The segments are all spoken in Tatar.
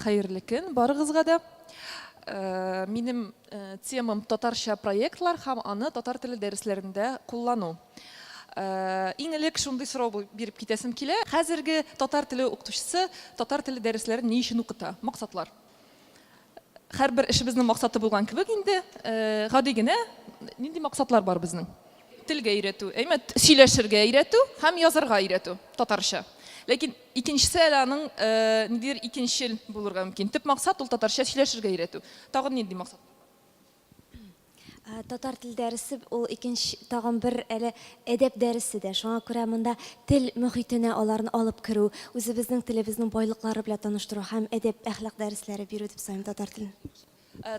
Хәерле көн барыгызга да. Минем темам татарча проектлар һәм аны татар теле дәресләрендә куллану. Иң элек шундый сорау биреп китәсем килә. Хәзерге татар теле укытучысы татар теле дәресләрен ни өчен укыта? Максатлар. Һәрбер эшебезнең максаты булган кебек инде, гади генә нинди максатлар бар безнең? Телгә өйрәтү, сөйләшергә өйрәтү һәм язарга өйрәтү татарча. Ләкин икенчесе аның нидер икенчел булырга мөмкин. Төп максат ул татарча сөйләшергә өйрәтү. Тагын нинди максат? Татар тел дәресе ул икенче тагын бер әле әдәп дәресе дә. Шуңа күрә монда тел мөхитенә аларны алып керү, үзебезнең телебезнең байлыклары белән таныштыру һәм әдәп әхлак дәресләре бирү дип саныйм татар телен.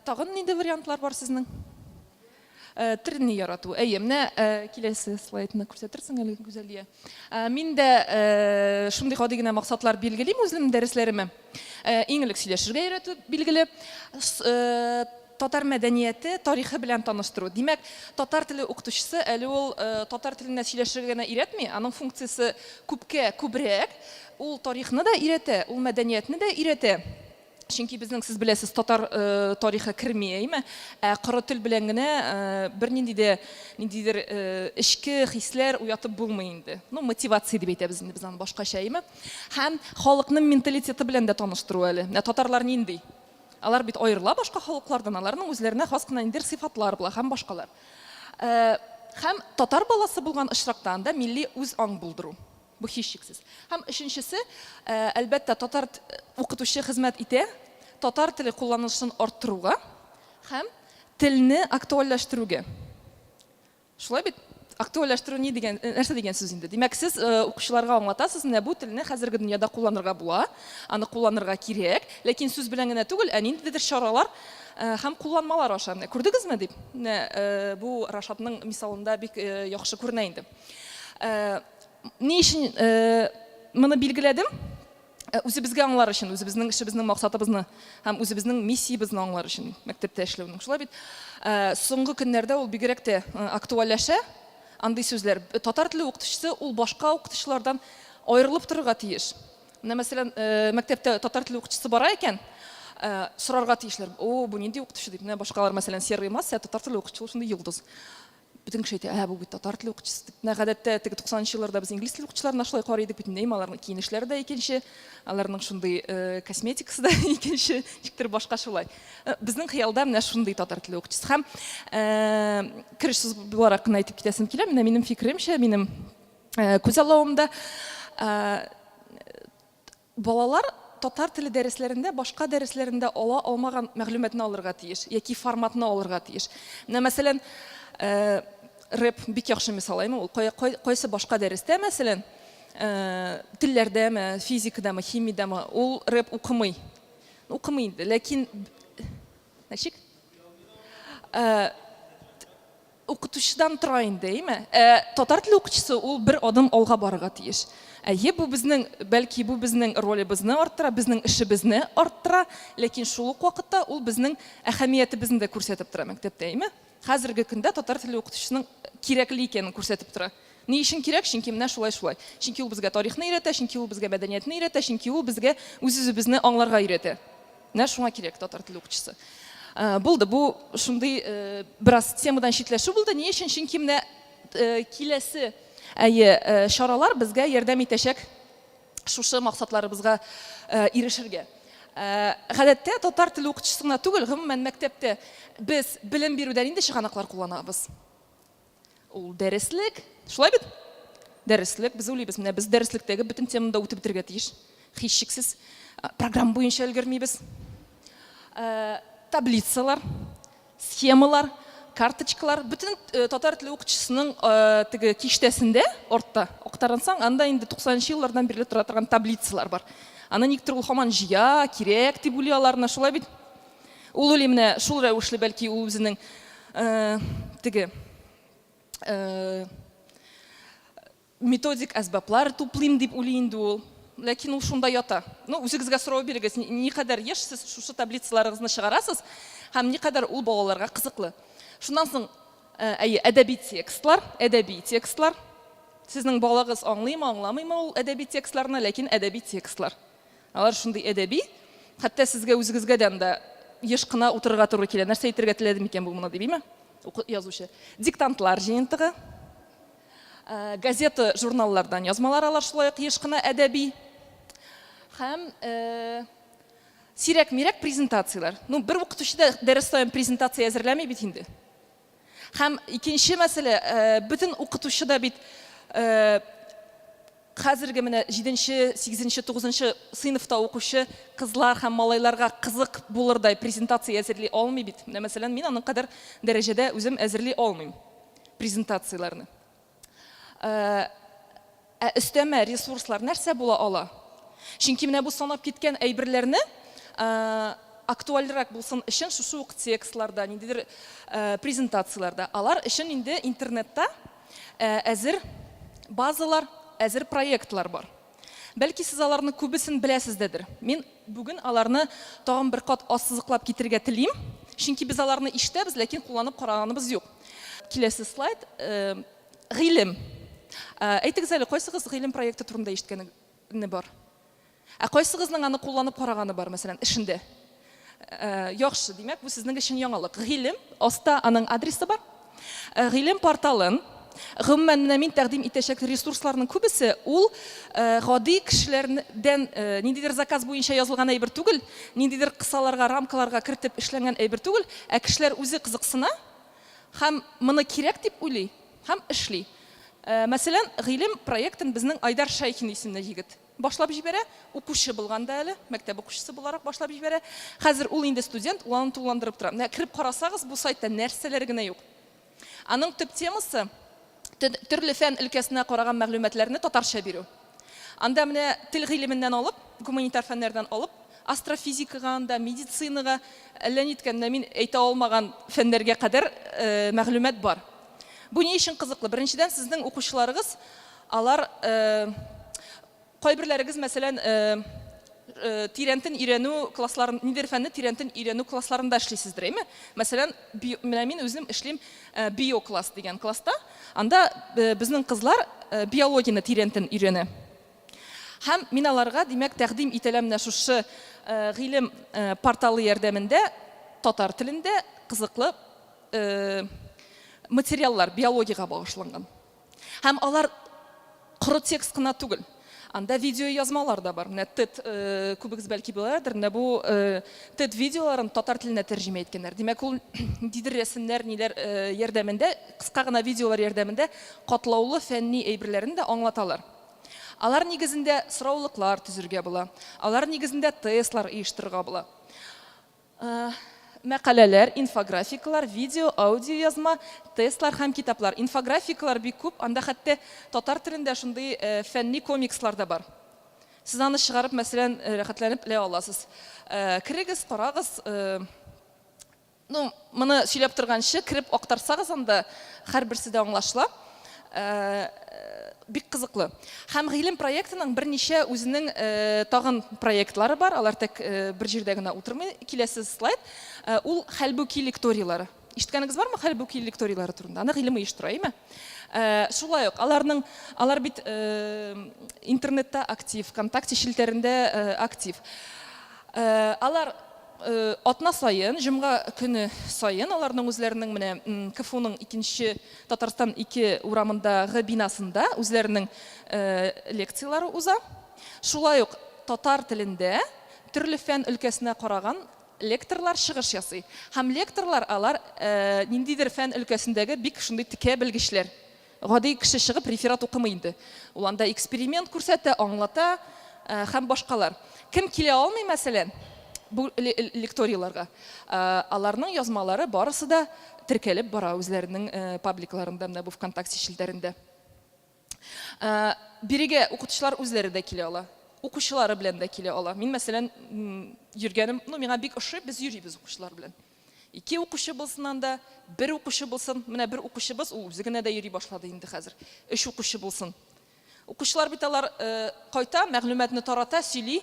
Тагын нинди вариантлар бар сезнең? Телне ярату. Менә киләсе слайдны күрсәтерсең әле Гүзәлия. Мин дә шундый гади генә максатлар билгелим үземнең дәресләремә. Иң элек сөйләшергә өйрәтү билгеле. Татар мәдәнияте, тарихы белән таныштыру. Димәк, татар теле укытучысы әле ул татар теленә сөйләшергә генә өйрәтми, аның функциясе күбрәк. Ул тарихны да өйрәтә, ул мәдәниятне дә өйрәтә. Чөнки безнең, сез беләсез, татар тарихы керми, коры тел белән генә берниндидер эчке хисләр уятып булмый инде. Мотивация дип әйтәбез инде без аны башкача, һәм халыкның менталитеты белән дә таныштыру әле. Татарлар нинди? Алар бит аерыла башка халыклардан, аларның үзләренә хас кына ниндидер сыйфатлар була һәм башкалар. Һәм татар баласы булган очракта анда милли үз аң булдыру. Бу һичшиксез. Һәм өченчесе, әлбәттә, татар укытучы хезмәт итә, татар теле кулланылышын арттыруга һәм телне актуальләштерүгә. Шулай бит, актуальләштерү ни дигән, нәрсә дигән сүз инде? Димәк, сез укучыларга аңлатасыз, менә бу телне хәзерге дөньяда кулланырга була, аны кулланырга кирәк, ләкин сүз белән генә түгел, ниндидер чаралар һәм кулланмалар аша. Күрдегезме дип? Бу Рашадның мисалында бик яхшы күренә инде. Ни өчен моны билгеләдем? Үзебезгә аңлар өчен, үзебезнең эшебезнең максатыбызны һәм үзебезнең миссиябызны аңлар өчен мәктәптә эшләүнең. Шулай бит, соңгы көннәрдә ул бигрәк тә актуальләшә. Андый сүзләр. Татар теле укытучысы ул башка укытучылардан аерылып торырга тиеш. Мәсәлән, мәктәптә татар теле укытучысы бара икән, сорарга тиешләр. Бу нинди укытучы дип, башкалар мәсәлән серый масса, татар теле укытучысы шундый йолдыз. Бүтән кеше әйтә, бу бит татар теле укытучысы дип. Гадәттә, 90-нчы елларда без инглиз теле укытучыларына шулай карый идек бит, аларның киенешләре дә икенче, аларның шундый косметикасы да икенче, ничектер башка шулай. Безнең хыялда менә шундый татар теле укытучысы. Һәм кереш сүз буларак кына әйтеп китәсем килә, менә минем фикеремчә, минем күз аллавымда балалар татар теле дәресләрендә, башка дәресләрендә ала алмаган мәгълүматны алырга тиеш, яки форматны алырга тиеш. Менә мәсәлән, рэп бик яхшы мисал, ул кайсы башка дәрестә, мәсәлән, телләрдәме, физикадамы, химиядәме, ул рэп укымый. Укымый инде, ләкин ничек? Укытучыдан тора инде, татар теле укытучысы ул бер адым алга барырга тиеш. Бу безнең, бәлки бу безнең ролебезне арттыра, безнең эшебезне арттыра, ләкин шул ук вакытта ул безнең әһәмиятебезне дә күрсәтеп тора мәктәптә, Хәзерге көндә татар теле укытучысының кирәкле икәнен күрсәтеп тора. Ни өчен кирәк? Чөнки менә шулай. Чөнки ул безгә тарихны өйрәтә, чөнки ул безгә мәдәниятне өйрәтә, чөнки ул безгә үз-үзебезне аңларга өйрәтә. Менә шуңа кирәк татар теле укытучысы. Булды, бу шундый бераз темадан читләшү булды. Ни өчен? Чөнки менә киләсе чаралар безгә ярдәм итәчәк шушы максатларыбызга ирешергә. Гадәттә, татар теле укытучысына түгел, гомумән мәктәптә без белем бирүдә нинди чыганаклар кулланабыз? Ул дәреслек, шулай бит? Дәреслек, без уйлыйбыз, менә без дәреслектәге бөтен теманы да үтеп бетергә тиеш. Һичшиксез, программа буенча өлгермибез. Таблицалар, схемалар, карточкалар, бөтен татар теле укытучысының теге киштәсендә артта актарансаң, анда инде 90-нчы еллардан бирле тора торган таблицалар бар. Аны никтер ул һаман җыя, кирәк дип уйлый аларны, шулай бит. Ул уйлый менә шул рәвешле, бәлки ул үзенең теге методик әсбаплар туплыйм дип уйлый инде ул. Ләкин ул шунда ята. Үзегезгә сорау бирегез, никадәр еш сез шушы таблицаларыгызны чыгарасыз һәм никадәр ул балаларга кызыклы. Шуннан соң әдәби текстлар. Сезнең балагыз аңлыймы, аңламыймы ул әдәби текстларны, ләкин әдәби текстлар. Алар шундый әдәби хәтта сезгә үзегезгә дә еш кына утырырга туры килә. Нәрсә әйтергә теләдем икән бу моны дибиме? Язучы. Диктантлар җыентыгы, газета, журналлардан язмалар алар, шулай ук еш кына әдәби һәм сирәк-мирәк презентациялар. Ну, бер укытучы да дәрес саен презентация әзерләми бит инде. Һәм икенче мәсьәлә, бөтен укытучы да бит хәзерге менә 7нче, 8нче, 9нчы сыйныфта укучы кызлар һәм малайларга кызык булырдай презентация әзерли алмый бит. Мәсәлән, мин аның кадәр дәрәҗәдә үзем әзерли алмыйм презентацияларны. Өстәмә ресурслар нәрсә була ала? Чөнки менә бу санап киткән әйберләрне актуальрак булсын өчен шушы ук текстларда, ниндидер презентацияларда, алар өчен инде интернетта әзер базалар, әзер проектлар бар. Бәлки сез аларны күбесен беләсездер. Мин бүген аларны тагын бер кат ассызыклап китергә телим. Чөнки без аларны ишетәбез, ләкин кулланып караганыбыз юк. Киләсе слайд. Гыйлем. Әйтегез әле, кайсыгыз гыйлем проекты турында ишеткәне бар? Кайсыгызның аны кулланып караганы бар, мәсәлән, эшендә? Яхшы, димәк, бу сезнең өчен яңалык. Гыйлем, аста аның адресы бар. Гыйлем порталын гомумән мин тәкъдим итәчәк ресурсларның күбесе ул гади кешеләрдән ниндидер заказ буенча язылган әйбер түгел, ниндидер кысаларга, рамкаларга кертеп эшләнгән әйбер түгел, кешеләр үзе кызыксына һәм моны кирәк дип уйлый һәм эшли. Мәсәлән, гыйлем проектын безнең Айдар Шайхин исемле җигет башлап җибәрә, укучы булганда әле, мәктәп укучысы буларак башлап җибәрә. Хәзер ул инде студент, ул аны тулландырып тора. Менә кирип карасагыз, бу сайтта нәрсәләр генә юк. Аның төп темасы төрле фән өлкәсенә караган мәгълүматларны татарча бирү. Анда менә тел гыйлеменнән алып, гуманитар фәннәрдән алып, астрофизикага, медицинага, әллә ниткәндә мин әйтә алмаган фәннәргә кадәр мәгълүмат бар. Бу ни өчен кызыклы? Беренчедән, сезнең укучыларыгыз, алар кайберләрегез, мәсәлән, тирәнтен өйрәнү классларын, ниндидер фәнне тирәнтен өйрәнү классларында эшлисездер, әйме? Мәсәлән, менә мин үзем эшлим биокласс дигән класста. Анда безнең кызлар биологияны тирәнтен өйрәнә. Һәм мин аларга, димәк, тәкъдим итәләм менә шушы гыйлем порталы ярдәмендә татар телендә кызыклы материаллар биологияга багышланган. Һәм алар коры текст кына түгел. Анда видео язмалар да бар. Менә TED күбегез бәлки беләдер, менә бу TED видеоларын татар теленә тәрҗемә иткәннәр. Димәк, ул ниндидер рәсемнәр, ниләр ярдәмендә, кыска гына видеолар ярдәмендә катлаулы фәнни әйберләрен дә аңлаталар. Алар нигезендә сораулыклар төзергә була. Алар нигезендә тестлар оештырырга була. Мәкаләләр, инфографикалар, видео, аудио язма, тестлар һәм китаплар. Инфографикалар бик күп, анда хәтта татар телендә шундый фәнни комикслар да бар. Сез аны чыгарып, мәсәлән, рәхәтләнеп белә аласыз. Кирегез, карагыз, ну, моны сөйләп торганчы, кирип актарсагыз, анда һәрберсе дә аңлашыла. Бик кызыклы. Һәм гыйлем проектының берничә үзенең тагын проектлары бар. Алар тек бер җирдә генә утырмый. Киләсе слайд. Ул хәлбуки лекториялары. Ишеткәнегез бармы хәлбуки лекториялары турында? Аны гыйлем оештыра, әйме? Шулай ук алар бит интернетта актив, ВКонтакте шелтәрендә актив. Алар атна сайын, җомга көне сайын аларның үзләренең менә КФУның икенче Татарстан 2 урамындагы бинасында үзләренең лекциялары уза. Шулай ук татар телендә төрле фән өлкәсенә караган лекторлар чыгыш ясый. Һәм лекторлар алар ниндидер фән өлкәсендәге бик шундый текә белгечләр. Гади кеше чыгып реферат укымый инде. Ул анда эксперимент күрсәтә, аңлата һәм башкалар. Кем килә алмый, мәсәлән, бу лекторияларга? Аларның язмалары барысы да теркәлеп бара үзләренең пабликларында, менә бу ВКонтакте шелтәрендә. Бирегә укытучылар үзләре дә килә ала. Укучылары белән дә килә ала. Мин, мәсәлән, йөргәнем, ну, миңа бик ошый, без йөрибез укучылар белән. 2 укучы булсын анда, 1 укучы булсын, менә 1 укучыбыз, ул үзе генә дә йөри башлады инде хәзер. 3 укучы булсын. Укучылар бит алар кайта, мәгълүматны тарата, сөйли.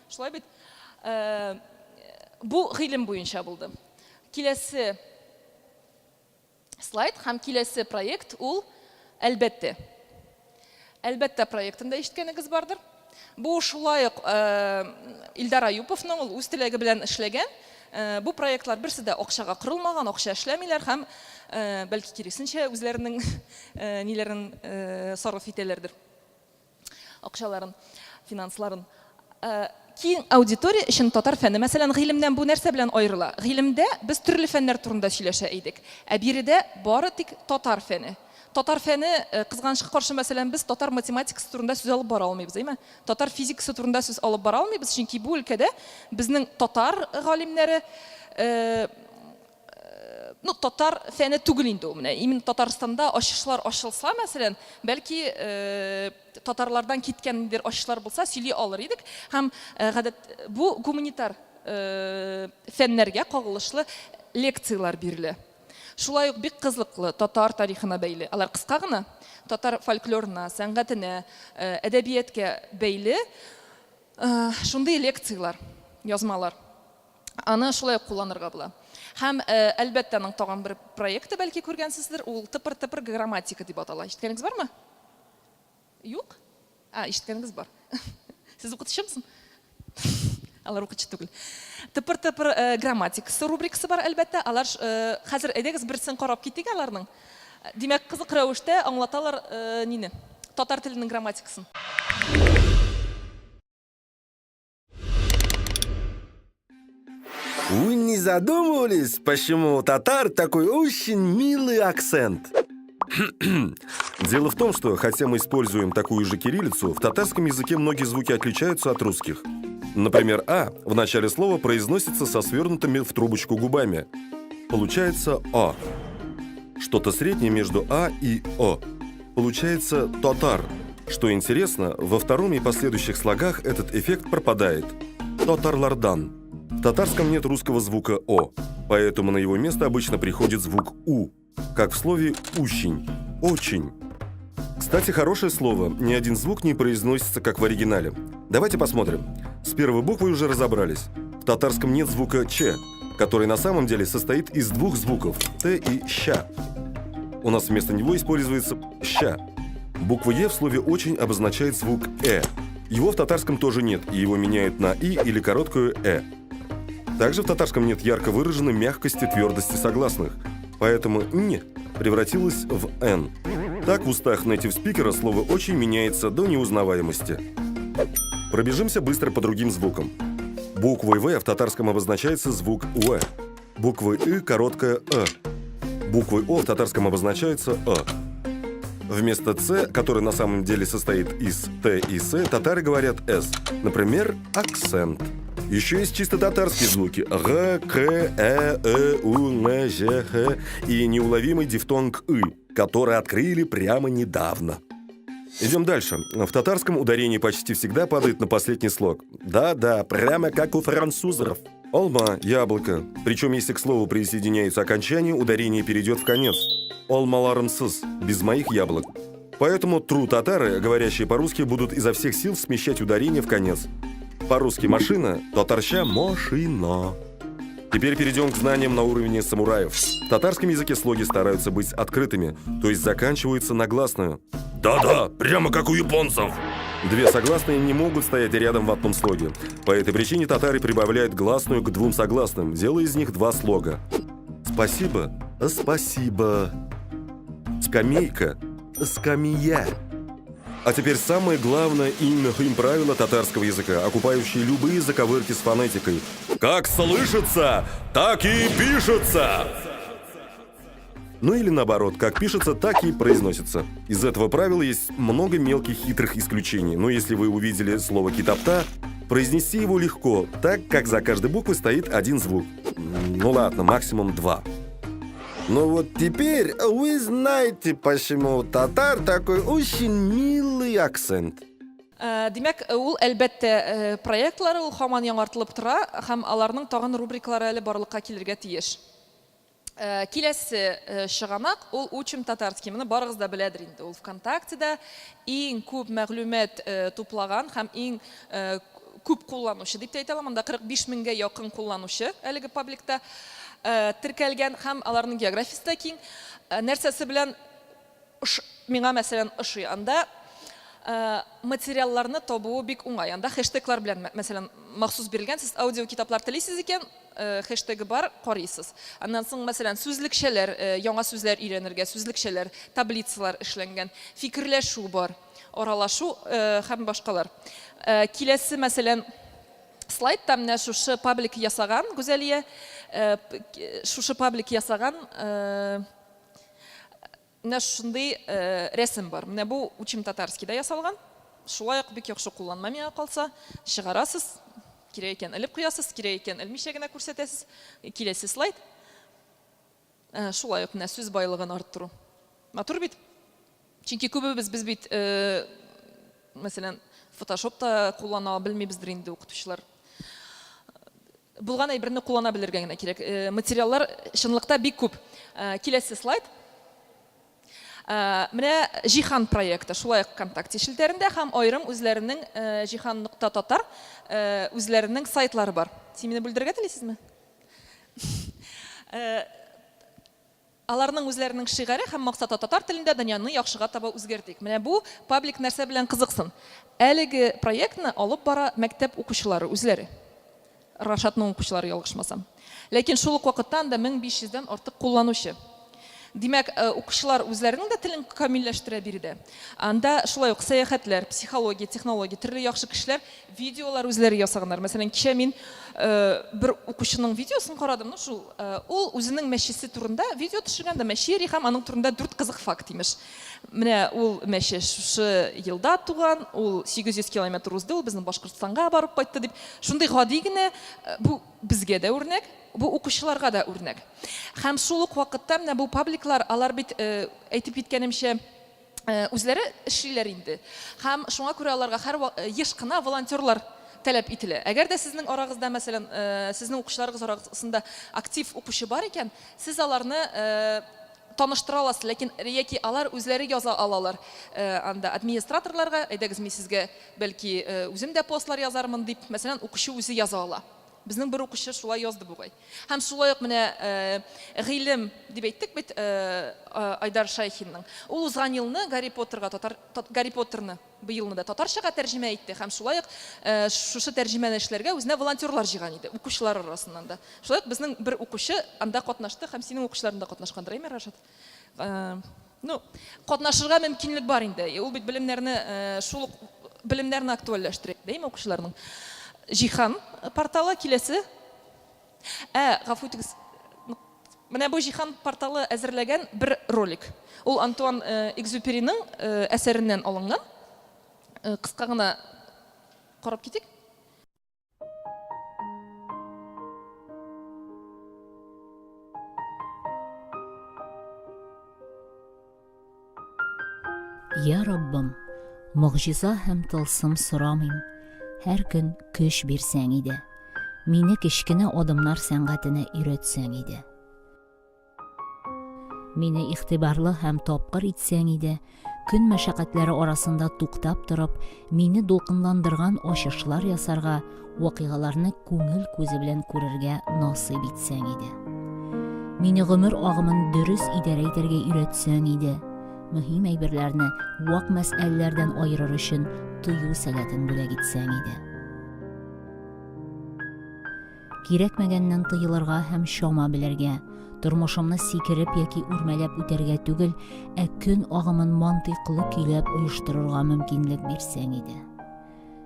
Шулай бит. Бу гыйлем буенча булды. Киләсе слайд һәм киләсе проект ул әлбәттә. Әлбәттә проектында ишеткәнегез бардыр. Бу шулай ук Илдар Аюповның ул үз теләге белән эшләгән. Бу проектлар берсе дә акчага корылмаган, акча эшләмиләр һәм бәлки киресенчә үзләренең ниләрен сарыф итәләрдер. Акчаларын, финансларын. Киң аудитория өчен татар фәне, мәсәлән, гыйлемнән бу нәрсә белән аерыла. Гыйлемдә без төрле фәннәр турында сөйләшә идек. Ә биредә бары тик татар фәне. Татар фәне кызганычка каршы, мәсәлән, без татар математикасы турында сүз алып бара алмыйбыз, әйме? Татар физикасы турында сүз алып бара алмыйбыз, чөнки бу өлкәдә безнең татар галимнәре татар фәне түгел инде ул. Менә именно Татарстанда ачышлар ачылса, мәсәлән, бәлки татарлардан киткәндер ачышлар булса, сөйли алыр идек. Һәм гадәт бу гуманитар фәннәргә кагылышлы лекциялар бирелә. Шулай ук бик кызыклы татар тарихына бәйле. Алар кыска гына татар фольклорына, сәнгатенә, әдәбияткә бәйле шундый лекциялар, язмалар. Аны шулай кулланырга була. Һәм әлбәттә аның тагын бер проекты бәлки күргәнсездер, ул тыпыр-тыпыр грамматика дип атала. Ишеткәнегез бармы? Юк? Ишеткәнегез бар. Сез укытучымсыз? Алар укытучы түгел. Тыпыр-тыпыр грамматикасы рубрикасы бар, әлбәттә. Алар хәзер әйдәгез берсен карап китик аларның. Димәк, кызык рәвештә аңлаталар нине? Татар теленең грамматикасын. Вы не задумывались, почему у татар такой очень милый акцент? Дело в том, что, хотя мы используем такую же кириллицу, в татарском языке многие звуки отличаются от русских. Например, «а» в начале слова произносится со свернутыми в трубочку губами. Получается «о». Что-то среднее между «а» и «о». Получается «татар». Что интересно, во втором и последующих слогах этот эффект пропадает. «Татарлардан». В татарском нет русского звука «о», поэтому на его место обычно приходит звук «у», как в слове «ущень», «очень». Кстати, хорошее слово, ни один звук не произносится, как в оригинале. Давайте посмотрим. С первой буквой уже разобрались. В татарском нет звука «ч», который на самом деле состоит из двух звуков «т» и «ща». У нас вместо него используется «ща». Буква «е» в слове «очень» обозначает звук «э». Его в татарском тоже нет, и его меняют на «и» или короткую «э». Также в татарском нет ярко выраженной мягкости твердости согласных, поэтому «н» превратилось в «н». Так в устах нейтив-спикера слово «очень» меняется до неузнаваемости. Пробежимся быстро по другим звукам. Буквой «в» в татарском обозначается звук «у». Буквой «ы» короткая «э». Буквой «о» в татарском обозначается «э». Вместо «ц», который на самом деле состоит из «т» и «с», татары говорят «с». Например, акцент. Еще есть чисто татарские звуки «г», «к», «э», «у», «н», «ж», «х» и неуловимый дифтонг «ы», который открыли прямо недавно. Идем дальше. В татарском ударение почти всегда падает на последний слог. Да-да, прямо как у французов. Алма, яблоко. Причем, если к слову присоединяется окончание, ударение перейдет в конец. Алмаларымсыз, без моих яблок. Поэтому тру-татары, говорящие по-русски, будут изо всех сил смещать ударение в конец. По-русски машина, татарща машина. Теперь перейдем к знаниям на уровне самураев. В татарском языке слоги стараются быть открытыми, то есть заканчиваются на гласную. Да-да, прямо как у японцев. Две согласные не могут стоять рядом в одном слоге. По этой причине татары прибавляют гласную к двум согласным, делая из них два слога. Спасибо, спасибо. Скамейка, скамья. А теперь самое главное им правило татарского языка, окупающее любые заковырки с фонетикой. Как слышится, так и пишется. Ну или наоборот, как пишется, так и произносится. Из этого правила есть много мелких хитрых исключений. Но если вы увидели слово «китапта», произнести его легко, так как за каждой буквой стоит один звук. Ну ладно, максимум два. Ну вот теперь вы знаете, почему у татар такой очень милый акцент. Димәк, ул әлбәттә проектлары ул һаман яңартылып тора, һәм аларның тагын рубрикалары әле барлыкка килергә тиеш. Киләсе чыганак ул «Учим татарский». Моны барыгыз да беләдер инде. Ул ВКонтактеда иң күп мәгълүмат туплаган һәм иң күп кулланучы дип әйтә алам. Монда 45 меңгә якын кулланучы әлеге пабликта теркәлгән һәм аларның географиясе киң. Нәрсәсе белән миңа мәсәлән ошый. Анда материалларны табуы бик уңай. Анда хэштеглар белән, мәсәлән, махсус бирелгән, сез аудио китаплар телисез икән, хэштеги бар, карыйсыз. Аннан соң, мәсәлән, сүзлекчәләр, яңа сүзләр өйрәнергә, сүзлекчәләр, таблицалар эшләнгән, фикерләшү бар, аралашу һәм башкалар. Киләсе, мәсәлән, слайдта менә шушы паблик ясаган, Гүзәлия, шушы паблик ясаган менә шундый рәсем бар. Менә бу Учим Татарскийда ясалган. Шулай ук бик яхшы кулланма миңа калса, чыгарасыз, кирәк икән элеп куясыз, кирәк икән элмичә генә күрсәтәсез. Киләсе слайд. Шулай ук менә сүз байлыгын арттыру. Матур бит. Чөнки күбебез без бит, мәсәлән, Photoshop'ta куллана белмибездер инде укытучылар. Булган әйберне куллана белергә генә кирәк. Материаллар чынлыкта бик күп. Киләсе слайд. Менә Җиһан проекты, шулай ук ВКонтакте шелтәрендә һәм аерым үзләренең Җиһан.татар үзләренең сайтлары бар. Сез мине белдерергә телисезме? Аларның үзләренең шигъре һәм максаты татар телендә дөньяны яхшыга таба үзгәртик. Менә бу паблик нәрсә белән кызыксын. Әлеге проектны алып бара мәктәп укучылары үзләре. Рашатның укучылары ялгышмасам. Ләкин шул ук вакытта анда 1500-дән артык кулланучы. Димәк, укучылар үзләренең дә телен камилләштерә бирде. Анда шулай ук сәяхәтләр, психология, технология, төрле яхшы кешеләр видеолар үзләре ясаганнар. Мәсәлән, кичә мин бер укучының видеосын карадым. Шул ул үзенең мәчесе турында видео төшергәндә мәче һәм аның турында 4 кызык факт имеш. Менә ул мәче шушы елда туган, ул 800 километр узды, ул безнең Башкортстанга барып кайтты дип. Шундый гади генә бу безгә дә үрнәк. Бу укучыларга да үрнәк. Һәм шул ук вакытта менә бу пабликлар, алар бит әйтеп киткәнемчә үзләре эшлиләр инде. Һәм шуңа күрә аларга һәр еш кына волонтерлар таләп ителә. Әгәр дә сезнең арагызда, мәсәлән, сезнең укучыларыгыз арасында актив укучы бар икән, сез аларны таныштыра аласыз, ләкин яки алар үзләре яза алалар. Анда администраторларга, әйдәгез мин сезгә бәлки үзем дә постлар язармын дип, мәсәлән, укучы үзе яза ала. Безнең бер укучы шулай язды бугай. Һәм шулай ук менә Гыйлем дип әйттек бит Айдар Шайхинның. Ул узган елны Гарри Поттерны быелны да татарчага тәрҗемә итте. Һәм шулай ук шушы тәрҗемәне эшләргә үзенә волонтерлар җыйган иде, укучылар арасыннан да. Шулай ук безнең бер укучы анда катнашты һәм синең укучыларың да катнашкандыр, әйме, Рашат? Катнашырга мөмкинлек бар инде. Ул бит белемнәрне, шул белемнәрне актуальләштерә, әйме, укучыларның. Җиһан порталы киләсе. Гафу итегез. Менә бу Җиһан порталы әзерләгән бер ролик. Ул Антуан Экзюпериның әсәреннән алынган. Кыска гына карап китик. Я Раббым, мугъҗиза һәм тылсым сорамыйм. Һәр көн көч бирсәң иде. Мине кечкенә адымнар сәнгатенә өйрәтсәң иде. Мине игътибарлы һәм тапкыр итсәң иде. Көн мәшәкатьләре арасында туктап торып, мине дулкынландырган ачышлар ясарга, вакыйгаларны күңел күзе белән күрергә насыйп итсәң иде. Мине гомер агымын дөрес идарә итәргә өйрәтсәң иде. Мөһим әйберләрне вак мәсьәләләрдән айырыр өчен тыю сәгатен бүләк итсәң иде. Кирәкмәгәннән тыелырга һәм шама белергә, тормышымны сикереп яки үрмәләп үтәргә түгел, көн агымын мантыйклы көйләп оештырырга мөмкинлек бирсәң иде.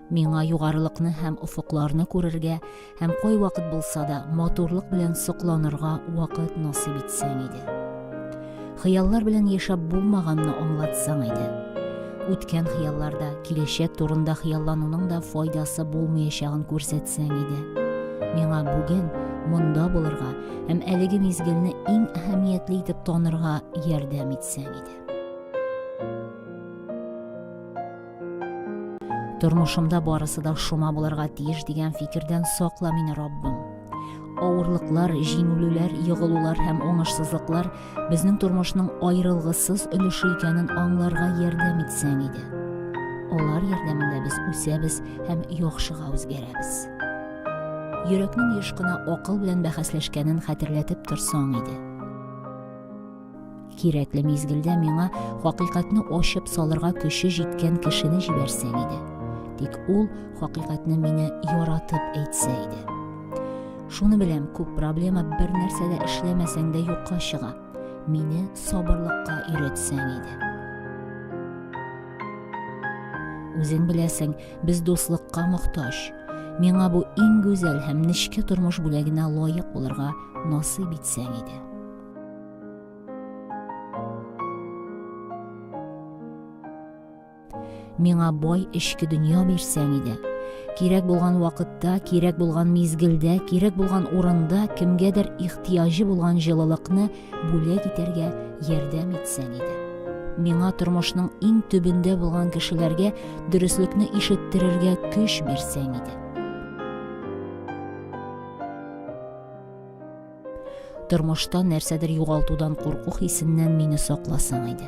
Миңа югарылыкны һәм уфукларны күрергә һәм кай вакыт булса да матурлык белән сокланырга вакыт насыйп итсәң иде. Хыяллар белән яшәп булмаганны аңлатсаң иде. Үткән хыялларда киләчәк турында хыяллануның да файдасы булмаячагын күрсәтсәң иде. Миңа бүген монда булырга һәм әлеге мизгелне иң әһәмиятле итеп танырга ярдәм итсәң иде. Тормышымда барысы да шума булырга тиеш дигән фикердән сакла мине, Раббым. Авырлыклар, җиңелүләр, егылулар һәм уңышсызлыклар безнең тормышның аерылгысыз өлеше икәнен аңларга ярдәм итсәң иде. Алар ярдәмендә без үсәбез һәм яхшыга үзгәрәбез. Йөрәкнең еш кына акыл белән бәхәсләшкәнен хәтерләтеп торсаң иде. кирәкле мизгелдә миңа хакыйкатьне ачып салырга көче җиткән кешене җибәрсәң иде. Тик ул хакыйкатьне мине яратып әйтсә иде. Шуны беләм, күп проблема бер нәрсәдә эшләмәсәң дә юкка чыга. Мине сабырлыкка өйрәтсәң иде. Үзең беләсең, без дуслыкка мохтаҗ. Миңа бу иң гүзәл һәм нечкә тормыш бүләгенә лаек булырга насыйп итсәң иде. Миңа бай эчке дөнья бирсәң иде. Кирәк булган вакытта, кирәк булган мизгелдә, кирәк булган урында кемгәдер ихтияҗы булган җылылыкны бүләк итәргә ярдәм итсәң иде. Миңа тормышның иң төбендә булган кешеләргә дөреслекне ишеттерергә көч бирсәң иде. Тормышта нәрсәдер югалтудан курку хисеннән мине сакласаң иде.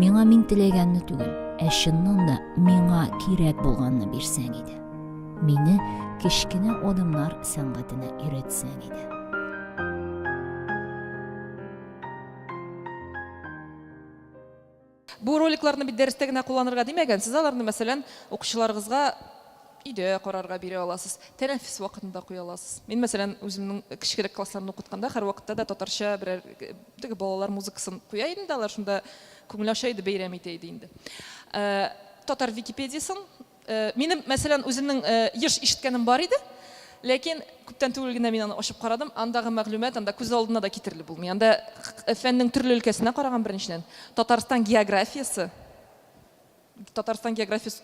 Миңа мин теләгәнне түгел, ә чыннан да миңа кирәк булганны бирсәң иде. Мине кечкенә адымнар сәнгатенә өйрәтсәң иде. Бу роликларны бит дәрестә генә кулланырга димәгәнсез, аларны мәсәлән укучыларыгызга өйдә карарга бирә аласыз, тәнәффес вакытында куя аласыз. Мин мәсәлән үземнең кечкенә классларны укытканда һәр вакытта да татарча берәр теге балалар музыкасын куя идем дә, алар шунда күңел аша иде, бәйрәм итә иде инде. Татар Википедиясын минем мәсәлән үземнең еш ишеткәнем бар иде. Ләкин күптән түгел генә мин аны ачып карадым, андагы мәгълүмат анда күз алдына да китерелеп булмый. Анда фәннең төрле өлкәсенә караган беренчедән. Татарстан географиясы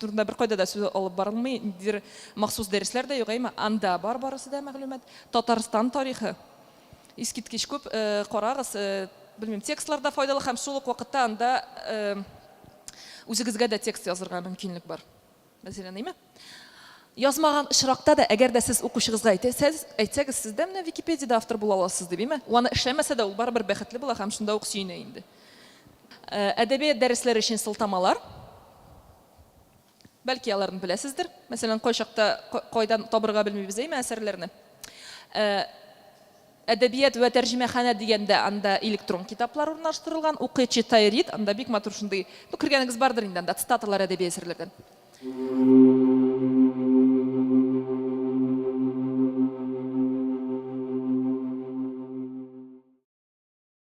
турында бер кайда да сүз алып барылмый, ниндидер махсус дәресләр дә юк, әйме анда барысы да мәгълүмат. Татарстан тарихы искиткеч күп, карагыз, белмим, текстларда файдалы һәм шул ук вакытта анда үзегезгә дә текст язырга мөмкинлек бар. Мәсәлән, әйме? Язмаган очракта да, әгәр дә сез укучыгызга әйтсәгез, сез дә менә Википедияда автор була аласыз дип, әйме? Аны эшләмәсә дә ул барыбер бәхетле була һәм шунда ук сөенә инде. Әдәбият дәресләре өчен сылтамалар. Бәлки аларны беләсездер. Мәсәлән, кайчакта кайдан табырга белмибез, әйме, әсәрләрне. Әдәбият вә тәрҗемәханә дигәндә анда электрон китаплар урнаштырылган, укый, читай, рит, анда бик матур шундый. Бу кергәнегез бардыр инде, анда цитаталар әдәби әсәрләрдән.